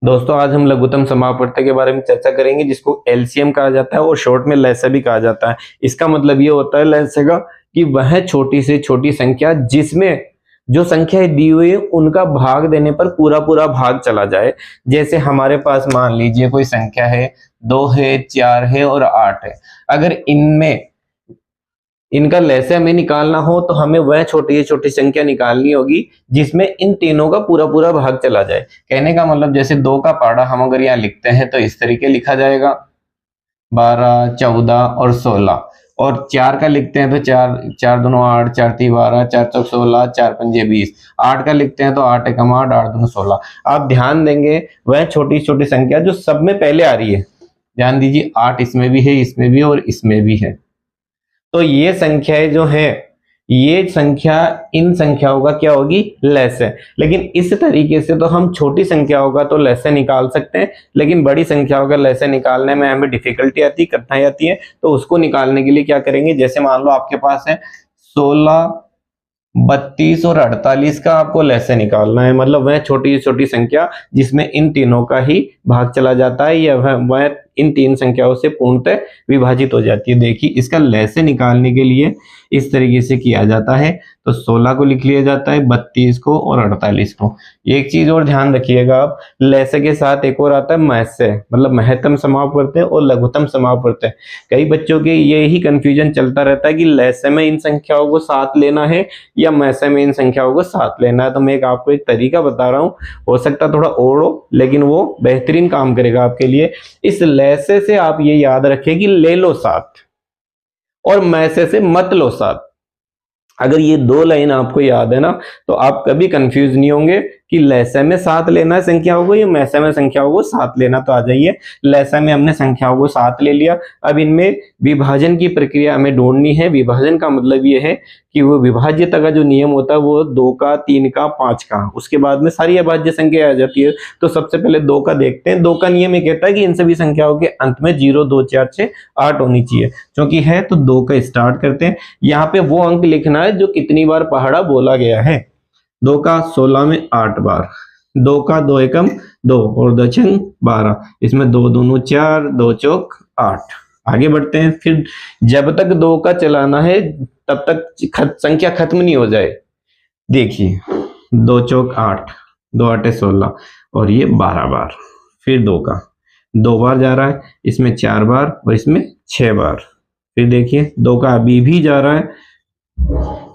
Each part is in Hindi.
दोस्तों आज हम लघुत्तम समापवर्ती के बारे में चर्चा करेंगे जिसको एलसीएम कहा जाता है और शॉर्ट में लैसे भी कहा जाता है। इसका मतलब ये होता है लैसे का कि वह छोटी से छोटी संख्या जिसमें जो संख्याएं दी हुई है उनका भाग देने पर पूरा पूरा भाग चला जाए। जैसे हमारे पास मान लीजिए कोई संख्या है, 2 है, 4 है और 8 है। अगर इनमें इनका लैसे हमें निकालना हो तो हमें वह छोटी से छोटी संख्या निकालनी होगी जिसमें इन तीनों का पूरा पूरा भाग चला जाए। कहने का मतलब जैसे 2 का पाड़ा हम अगर यहाँ लिखते हैं तो इस तरीके लिखा जाएगा 12, 14 और 16। और 4 का लिखते हैं तो 4 4 दूनो 8, 4 तीन 12, 4 चौक 16, 4 पंजे 20। 8 का लिखते हैं तो 8 एकम 8, 8 दूनो 16। आप ध्यान देंगे वह छोटी छोटी संख्या जो सब में पहले आ रही है, ध्यान दीजिए 8 इसमें भी है, इसमें भी और इसमें भी है। तो ये संख्याएं जो है, ये संख्या इन संख्याओं का क्या होगी, लैसे। लेकिन इस तरीके से तो हम छोटी संख्याओं का तो लैसे निकाल सकते हैं, लेकिन बड़ी संख्याओं का लैसे निकालने में हमें डिफिकल्टी आती है, कठिनाई आती है। तो उसको निकालने के लिए क्या करेंगे, जैसे मान लो आपके पास है 16, 32 और 48 का आपको लैसे निकालना है। मतलब वह छोटी छोटी संख्या जिसमें इन तीनों का ही भाग चला जाता है या वह इन तीन संख्याओं से पूर्णतः विभाजित हो जाती है। देखिए इसका लैसे निकालने के लिए इस तरीके से किया जाता है। तो 16 को लिख लिया जाता है, 32 को और 48 को। एक चीज और ध्यान रखिएगा आप, लैसे के साथ एक और आता है महसे, मतलब महत्तम समापवर्ती और लघुत्तम समापवर्ती। कई बच्चों के ये ही कंफ्यूजन चलता रहता है कि लैसे में इन संख्याओं को साथ लेना है या महसे में इन संख्याओं को साथ लेना है। तो मैं आपको एक तरीका बता रहा हूँ, हो सकता थोड़ा और हो लेकिन वो बेहतरीन काम करेगा आपके लिए। इस लैसे से आप ये याद रखें कि ले लो साथ और मैसे से मत लो साथ। अगर ये दो लाइन आपको याद है ना तो आप कभी कंफ्यूज नहीं होंगे कि लैसे में साथ लेना है संख्याओं को या मैसे में संख्याओं को साथ लेना। तो आ जाइए, लैसे में हमने संख्याओं को साथ ले लिया। अब इनमें विभाजन की प्रक्रिया हमें ढूंढनी है। विभाजन का मतलब ये है कि वो विभाज्यता का जो नियम होता है वो 2 का, 3 का, 5 का, उसके बाद में सारी अभाज्य संख्या आ जाती है। तो सबसे पहले 2 का देखते हैं। 2 का नियम ये कहता है कि इन सभी संख्याओं के अंत में 0, 2, 4, 6, 8 होनी चाहिए। क्योंकि है तो 2 का स्टार्ट करते हैं। यहाँ पे वो अंक लिखना है जो कितनी बार पहाड़ा बोला गया है। 2 का 16 में 8 बार, 2 का 2 एकम 2 और 2 छंग 12, इसमें 2 दूनो 4, 2 चौक 8। आगे बढ़ते हैं। फिर जब तक 2 का चलाना है तब तक संख्या खत्म नहीं हो जाए। देखिए 2 चौक 8, 2 आठे 16 और ये 12 बार। फिर 2 का 2 बार जा रहा है, इसमें 4 बार और इसमें 6 बार। फिर देखिए 2 का अभी भी जा रहा है।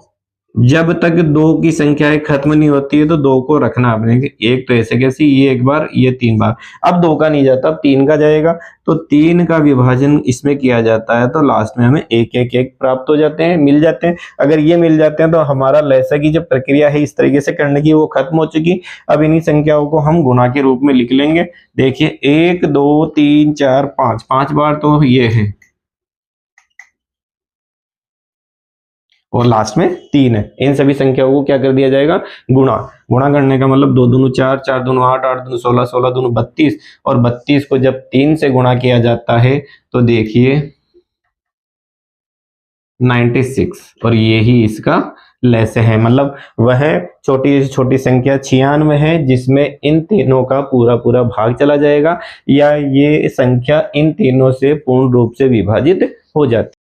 जब तक 2 की संख्याएं खत्म नहीं होती है तो 2 को रखना आपने। एक तो ऐसे कैसे, ये एक बार, ये 3 बार। अब 2 का नहीं जाता, अब 3 का जाएगा। तो 3 का विभाजन इसमें किया जाता है तो लास्ट में हमें 1, 1, 1 प्राप्त हो जाते हैं, मिल जाते हैं। अगर ये मिल जाते हैं तो हमारा लैसे की जो प्रक्रिया है इस तरीके से करने की वो खत्म हो चुकी। अब इन्हीं संख्याओं को हम गुणा के रूप में लिख लेंगे। देखिए 1, 2, 3, 4, 5, 5 बार तो ये है और लास्ट में 3 है। इन सभी संख्याओं को क्या कर दिया जाएगा, गुणा। गुणा करने का मतलब 2 दूनो 4, 4 दूनो 8, 8 दूनो 16, 16 दूनो 32 और 32 को जब 3 से गुणा किया जाता है तो देखिए 96 और यही इसका लैसे है। मतलब वह छोटी से छोटी संख्या 96 है जिसमें इन तीनों का पूरा पूरा भाग चला जाएगा या ये संख्या इन तीनों से पूर्ण रूप से विभाजित हो जाती है।